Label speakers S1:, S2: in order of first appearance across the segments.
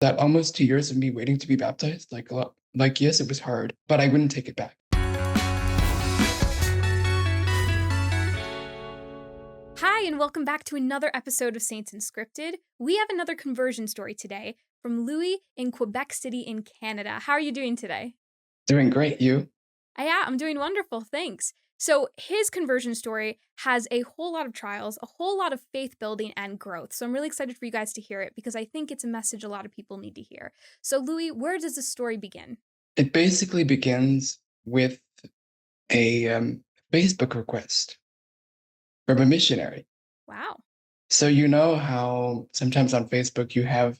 S1: that almost 2 years of me waiting to be baptized, like a lot, like yes, it was hard, but I wouldn't take it back.
S2: Hi, and welcome back to another episode of Saints Unscripted. We have another conversion story today from Louis in Quebec City in Canada. How are you doing today?
S1: Doing great, you?
S2: Yeah, I'm doing wonderful, thanks. So, his conversion story has a whole lot of trials, a whole lot of faith building and growth. So, I'm really excited for you guys to hear it because I think it's a message a lot of people need to hear. So, Louis, where does the story begin?
S1: It basically begins with a Facebook request from a missionary.
S2: Wow.
S1: So you know how sometimes on Facebook you have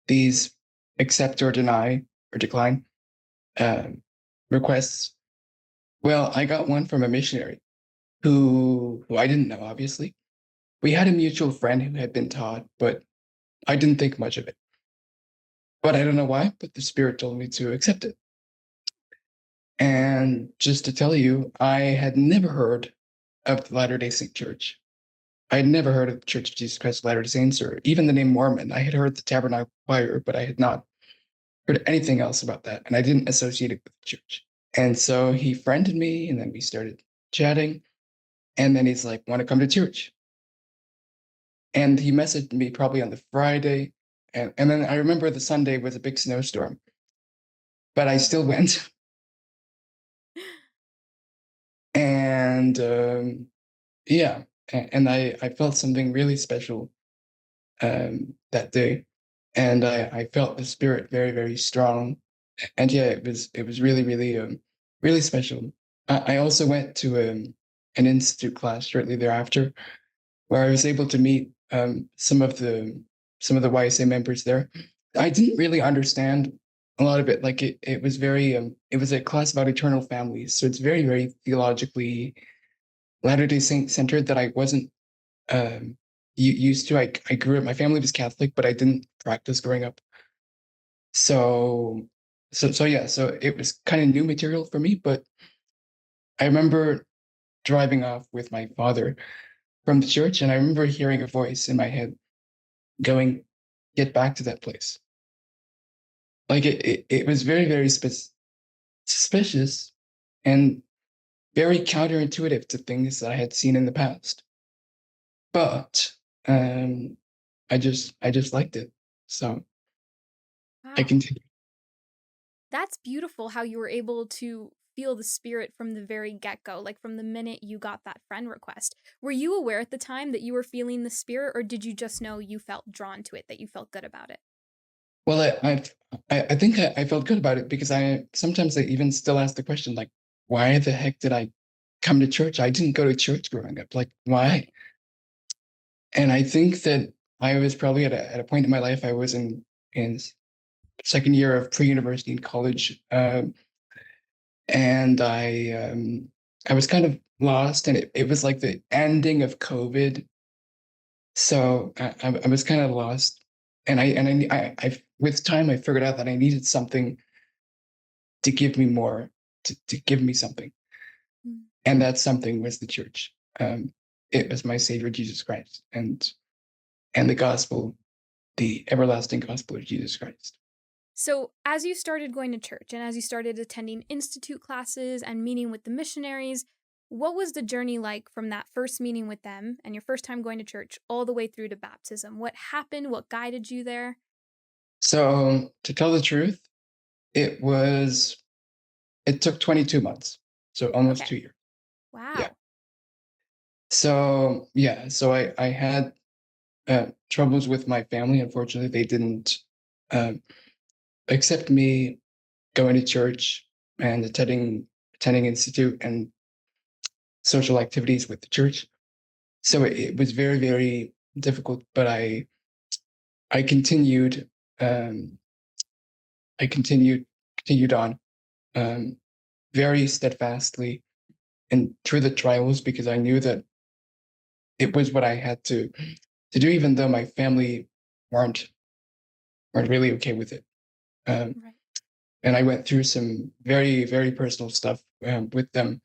S1: these accept or deny or decline um, requests. Well, I got one from a missionary who I didn't know, obviously. We had a mutual friend who had been taught, but I didn't think much of it. But I don't know why, but the Spirit told me to accept it. And just to tell you, I had never heard of the Latter-day Saint Church. I had never heard of the Church of Jesus Christ of Latter-day Saints or even the name Mormon. I had heard the Tabernacle Choir, but I had not heard anything else about that. And I didn't associate it with the church. And so he friended me, and then we started chatting. And then he's like, want to come to church? And he messaged me probably on the Friday. And then I remember the Sunday was a big snowstorm, but I still went. And yeah, and I felt something really special that day. And I felt the Spirit very, very strong. And yeah, it was really, really, really special. I also went to an institute class shortly thereafter, where I was able to meet some of the YSA members there. I didn't really understand a lot of it. Like it was very it was a class about eternal families, so it's very, very theologically Latter-day Saint centered that I wasn't used to. I grew up. My family was Catholic, but I didn't practice growing up. So so yeah. So it was kind of new material for me. But I remember driving off with my father from the church, and I remember hearing a voice in my head going, "Get back to that place." Like it was very, very suspicious and very counterintuitive to things that I had seen in the past. But um, I just liked it, so I
S2: Wow.
S1: continued.
S2: That's beautiful how you were able to feel the spirit from the very get go, like from the minute you got that friend request. Were you aware at the time that you were feeling the spirit, or did you just know you felt drawn to it, that you felt good about it?
S1: Well, I think I felt good about it because I sometimes I even still ask the question like, why the heck did I come to church? I didn't go to church growing up. Like, why? And I think that I was probably at a point in my life I was in second year of pre-university in college, and I was kind of lost, and it was like the ending of COVID, so I was kind of lost, and I with time I figured out that I needed something to give me more, to give me something,
S2: Mm.
S1: and that something was the church. It was my Savior Jesus Christ, and the gospel, the everlasting gospel of Jesus Christ.
S2: So, as you started going to church and as you started attending institute classes and meeting with the missionaries, what was the journey like from that first meeting with them and your first time going to church all the way through to baptism? What happened? What guided you there?
S1: So to tell the truth, it was it took 22 months, so almost
S2: Okay.
S1: 2 years. Yeah.
S2: Wow.
S1: So yeah, so I had troubles with my family. Unfortunately, they didn't um, accept me going to church and attending institute and social activities with the church. So it was very, very difficult. But I continued um, I continued on um, very steadfastly and through the trials because I knew that it was what I had to do, even though my family weren't weren't really okay with it. Um,
S2: Right.
S1: and I went through some very, very personal stuff with them,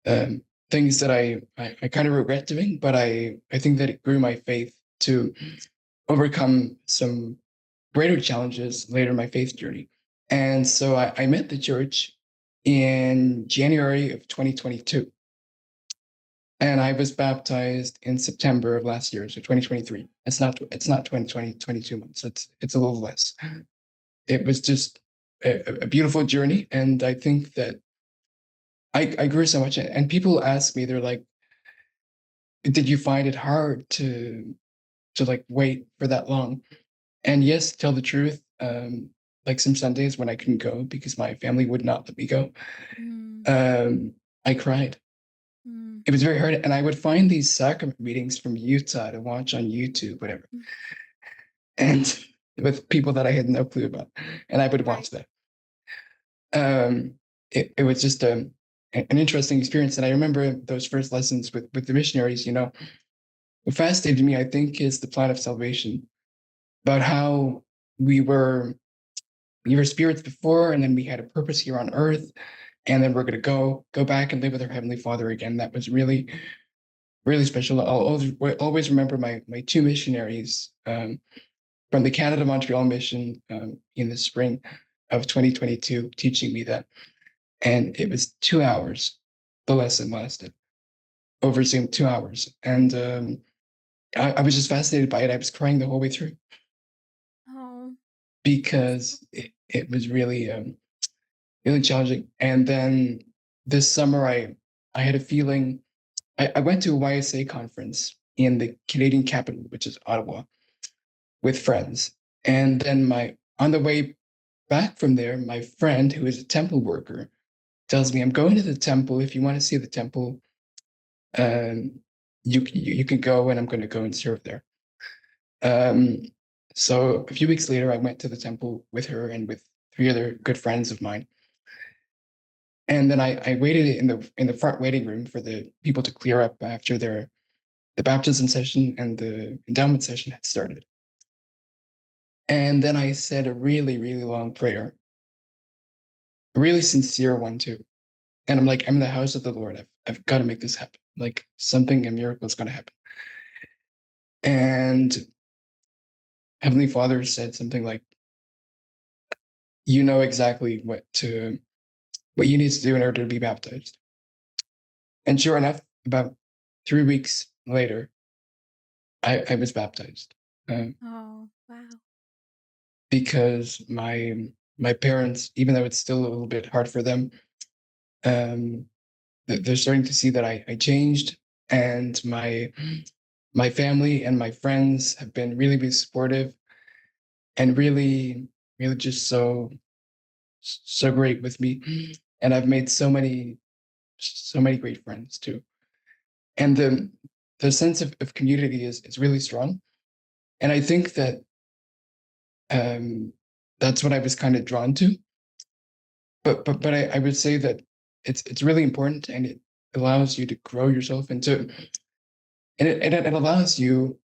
S1: um, things that I kind of regret doing, but I think that it grew my faith to overcome some. greater challenges later in my faith journey. And so I met the church in January of 2022. And I was baptized in September of last year, so 2023. It's not 2020, 22 months. It's a little less. It was just a beautiful journey. And I think that I grew so much. And people ask me, they're like, did you find it hard to like wait for that long? And yes, tell the truth, like some Sundays when I couldn't go because my family would not let me go,
S2: Mm,
S1: I cried.
S2: mm,
S1: It was very hard. And I would find these sacrament meetings from Utah to watch on YouTube, whatever,
S2: mm.
S1: and with people that I had no clue about. And I would
S2: Right.
S1: watch that. Um, it was just an interesting experience. And I remember those first lessons with the missionaries, what fascinated me, I think, is the plan of salvation, about how we were we were spirits before, and then we had a purpose here on earth, and then we're going to go back and live with our heavenly Father again. That was really really special. I'll always remember my two missionaries from the Canada Montreal mission in the spring of 2022 teaching me that, and it was 2 hours. The lesson lasted over Zoom, 2 hours, and I was just fascinated by it. I was crying the whole way through
S2: Oh, that's
S1: because it was really really challenging. And then this summer, I had a feeling. I went to a YSA conference in the Canadian capital, which is Ottawa, with friends. And then on the way back from there, my friend, who is a temple worker, tells me, "I'm going to the temple. If you want to see the temple, um, you can go, and I'm going to go and serve there." Um, so a few weeks later, I went to the temple with her and with three other good friends of mine. And then I waited in the front waiting room for the people to clear up after the baptism session and the endowment session had started. And then I said a really, really long prayer, a really sincere one too. And I'm like, I'm in the house of the Lord. I've got to make this happen. Like something, a miracle is going to happen. And Heavenly Father said something like, you know exactly what you need to do in order to be baptized. And sure enough, about 3 weeks later, I was baptized. Uh,
S2: oh, wow.
S1: because my parents, even though it's still a little bit hard for them, um, they're starting to see that I changed, and my family and my friends have been really really supportive and really really just so great with me, and I've made so many great friends too, and the sense of community is really strong, and I think that um, that's what I was kind of drawn to. But I would say that it's really important, and it allows you to grow yourself into, and it allows you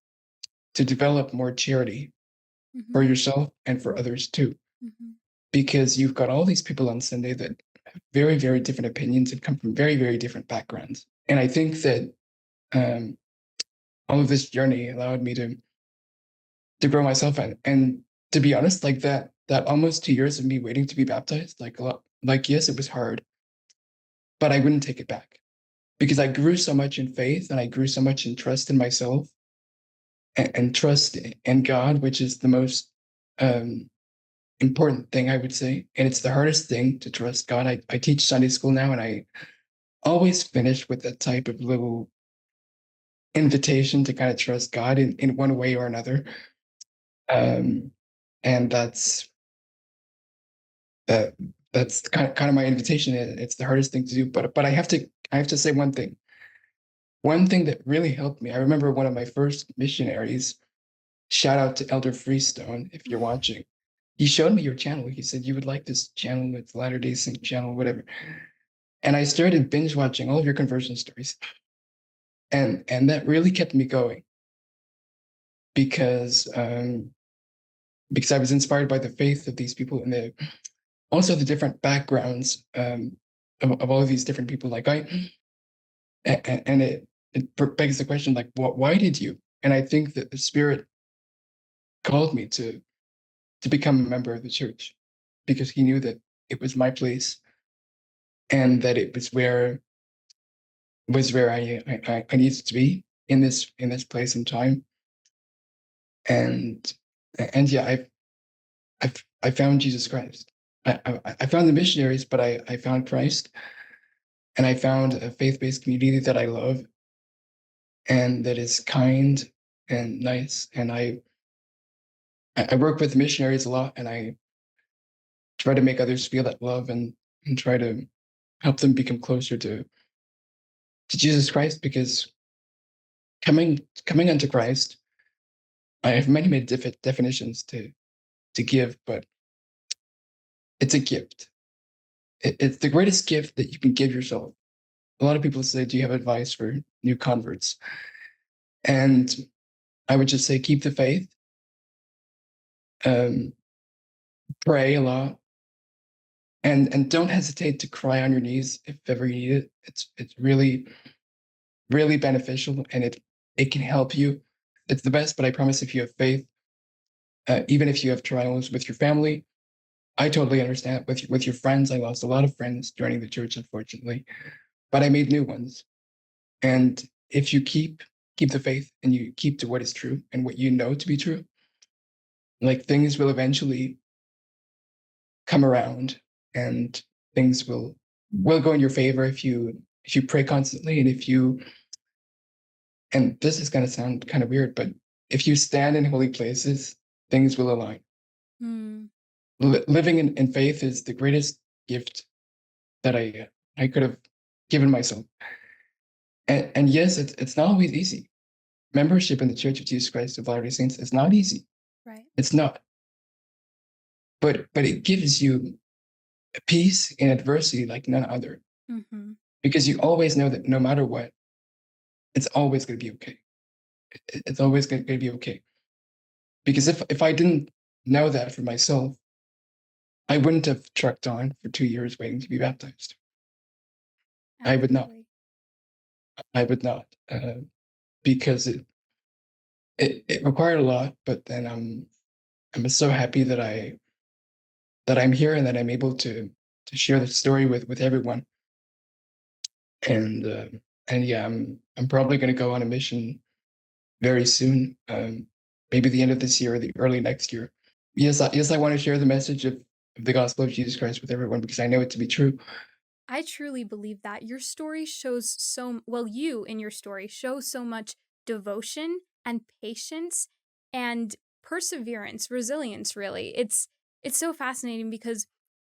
S1: to develop more charity for
S2: Mm-hmm.
S1: yourself and for others too,
S2: Mm-hmm.
S1: because you've got all these people on Sunday that have very very different opinions and come from very very different backgrounds, and I think that um, all of this journey allowed me to grow myself, and to be honest, like that almost 2 years of me waiting to be baptized, like a lot, like yes, it was hard, but I wouldn't take it back because I grew so much in faith and I grew so much in trust in myself and trust in God, which is the most um, important thing I would say. And it's the hardest thing to trust God. I teach Sunday school now, and I always finish with that type of little invitation to kind of trust God in one way or another. Um, and uh, that's kind of my invitation. It's the hardest thing to do, but I have to say one thing. One thing that really helped me. I remember one of my first missionaries. Shout out to Elder Freestone if you're watching. He showed me your channel. He said you would like this channel. It's Latter Day Saint channel, whatever. And I started binge watching all of your conversion stories, and that really kept me going because because I was inspired by the faith of these people and also the different backgrounds of all of these different people. Like and it begs the question like, why did you? And I think that the Spirit called me to to become a member of the church, because he knew that it was my place and that it was where I needed to be in this place and time. And yeah, I found Jesus Christ. I found the missionaries, but I found Christ, and I found a faith-based community that I love and that is kind and nice. And I work with missionaries a lot, and I try to make others feel that love, and try to help them become closer to Jesus Christ, because coming unto Christ, I have many definitions to give, but it's a gift. It's the greatest gift that you can give yourself. A lot of people say, "Do you have advice for new converts?" And I would just say, keep the faith, um, pray a lot, and don't hesitate to cry on your knees if ever you need it. It's really beneficial, and it can help you. It's the best. But I promise, if you have faith, even if you have trials with your family, I totally understand. With your friends, I lost a lot of friends joining the church, unfortunately, but I made new ones. And if you keep the faith, and you keep to what is true and what you know to be true, like, things will eventually come around, and things will go in your favor if you pray constantly, and if you, and this is going to sound kind of weird, but if you stand in holy places, things will align.
S2: Hmm.
S1: Living in faith is the greatest gift that I could have given myself. And yes, it's not always easy. Membership in the Church of Jesus Christ of Latter-day Saints is not easy.
S2: Right.
S1: It's not. But it gives you a peace in adversity like none other,
S2: Mm-hmm.
S1: because you always know that no matter what, it's always going to be okay. It's always going to be okay. Because if I didn't know that for myself, I wouldn't have trucked on for 2 years waiting to be baptized. I would not.
S2: Absolutely.
S1: I would not, because it required a lot. But then I'm so happy that I'm here, and that I'm able to share the story with everyone. And yeah, I'm probably going to go on a mission very soon, maybe the end of this year or the early next year. Yes, I want to share the message of the gospel of Jesus Christ with everyone, because I know it to be true.
S2: I truly believe that your story shows well, you in your story show so much devotion and patience and perseverance, resilience, really. It's so fascinating because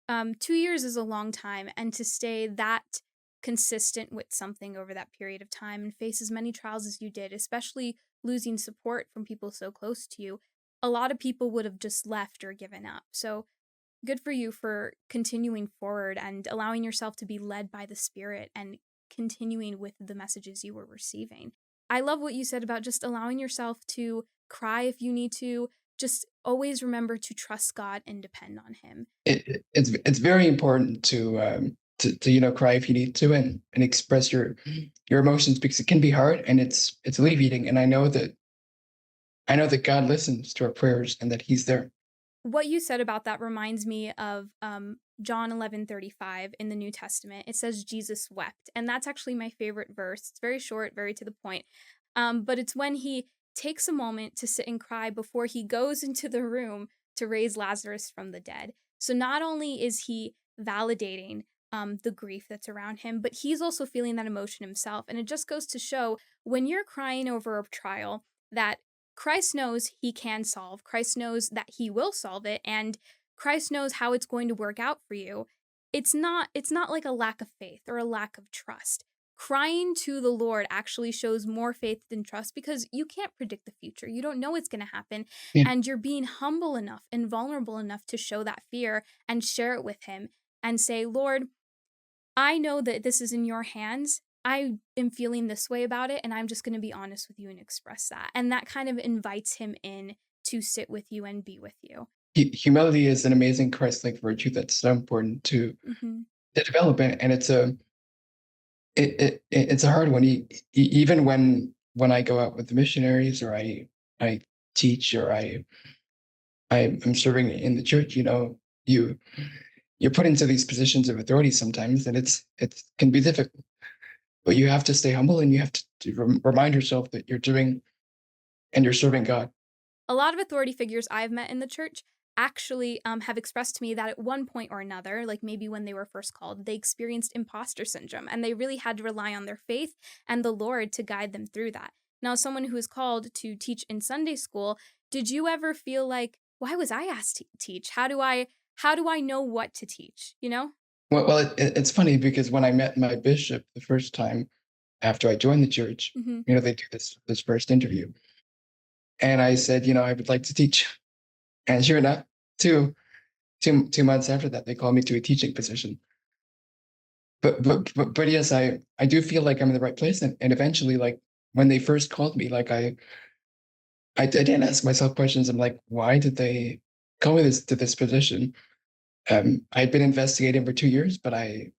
S2: 2 years is a long time, and to stay that consistent with something over that period of time and face as many trials as you did, especially losing support from people so close to you, a lot of people would have just left or given up. So good for you for continuing forward and allowing yourself to be led by the Spirit and continuing with the messages you were receiving. I love what you said about just allowing yourself to cry if you need to. Just always remember to trust God and depend on Him.
S1: It's very important to cry if you need to, and express your emotions, because it can be hard, and it's alleviating. And I know that God listens to our prayers, and that He's there.
S2: What you said about that reminds me of John 11:35 in the New Testament. It says Jesus wept, and that's actually my favorite verse. It's very short, very to the point. But it's when he takes a moment to sit and cry before he goes into the room to raise Lazarus from the dead. So not only is he validating the grief that's around him, but he's also feeling that emotion himself. And it just goes to show, when you're crying over a trial that Christ knows he can solve, Christ knows that he will solve it, and Christ knows how it's going to work out for you. It's not like a lack of faith or a lack of trust. Crying to the Lord actually shows more faith than trust, because you can't predict the future. You don't know what's going to happen,
S1: Yeah.
S2: and you're being humble enough and vulnerable enough to show that fear and share it with him and say, "Lord, I know that this is in your hands. I am feeling this way about it, and I'm just going to be honest with you and express that." And that kind of invites him in to sit with you and be with you.
S1: Humility is an amazing Christ-like virtue that's so important
S2: Hmm.
S1: to develop, and it's a hard one. Even when I go out with the missionaries, or I teach, or I I'm serving in the church, you you're put into these positions of authority sometimes, and it can be difficult. But you have to stay humble, and you have to remind yourself that you're doing and you're serving God.
S2: A lot of authority figures I've met in the church actually have expressed to me that at one point or another, like maybe when they were first called, they experienced imposter syndrome and they really had to rely on their faith and the Lord to guide them through that. Now, as someone who is called to teach in Sunday school, did you ever feel like, why was I asked to teach? How do I know what to teach? You know?
S1: Well, it's funny because when I met my bishop the first time after I joined the church,
S2: Hmm.
S1: they do this first interview, and I said, I would like to teach, and sure enough, two months after that, they called me to a teaching position. But yes, I do feel like I'm in the right place, and eventually, like when they first called me, like I didn't ask myself questions. I'm like, why did they call me this to this position? I'd been investigating for 2 years, but I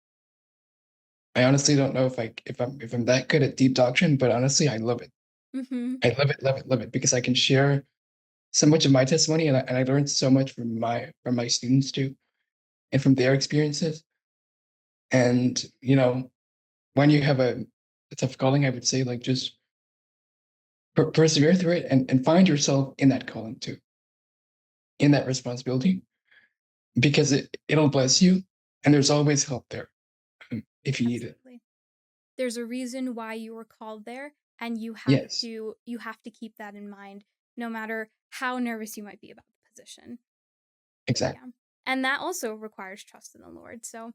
S1: honestly don't know if I'm that good at deep doctrine. But honestly, I love it.
S2: Hmm.
S1: I love it, love it, love it because I can share so much of my testimony, and I learned so much from my students too, and from their experiences. And when you have a tough calling, I would say like just persevere through it and find yourself in that calling too, in that responsibility, because it'll bless you, and there's always help there if you need it.
S2: Absolutely. There's a reason why you were called there, and
S1: Yes,
S2: you have to keep that in mind no matter how nervous you might be about the position.
S1: exactly.
S2: Yeah. And that also requires trust in the Lord. So,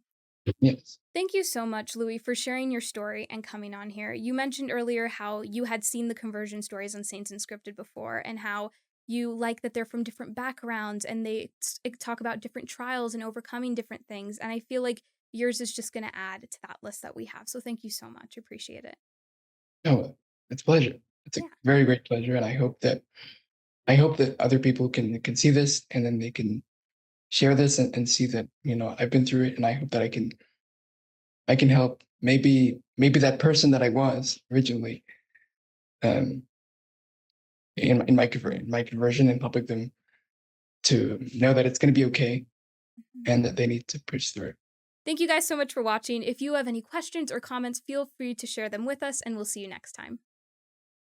S1: Yes.
S2: thank you so much, Louis, for sharing your story and coming on here. You mentioned earlier how you had seen the conversion stories on Saints Unscripted before and how you like that they're from different backgrounds and they talk about different trials and overcoming different things. And I feel like yours is just going to add to that list that we have. So, thank you so much. Appreciate it.
S1: No, it's a pleasure. It's a
S2: Yeah.
S1: very great pleasure, and I hope that other people can see this, and then they can share this and see that I've been through it, and I hope that I can help maybe that person that I was originally, um, in my conversion, and helping them to know that it's going to be okay
S2: Mhm.
S1: and that they need to push through it.
S2: Thank you guys so much for watching. If you have any questions or comments, feel free to share them with us, and we'll see you next time.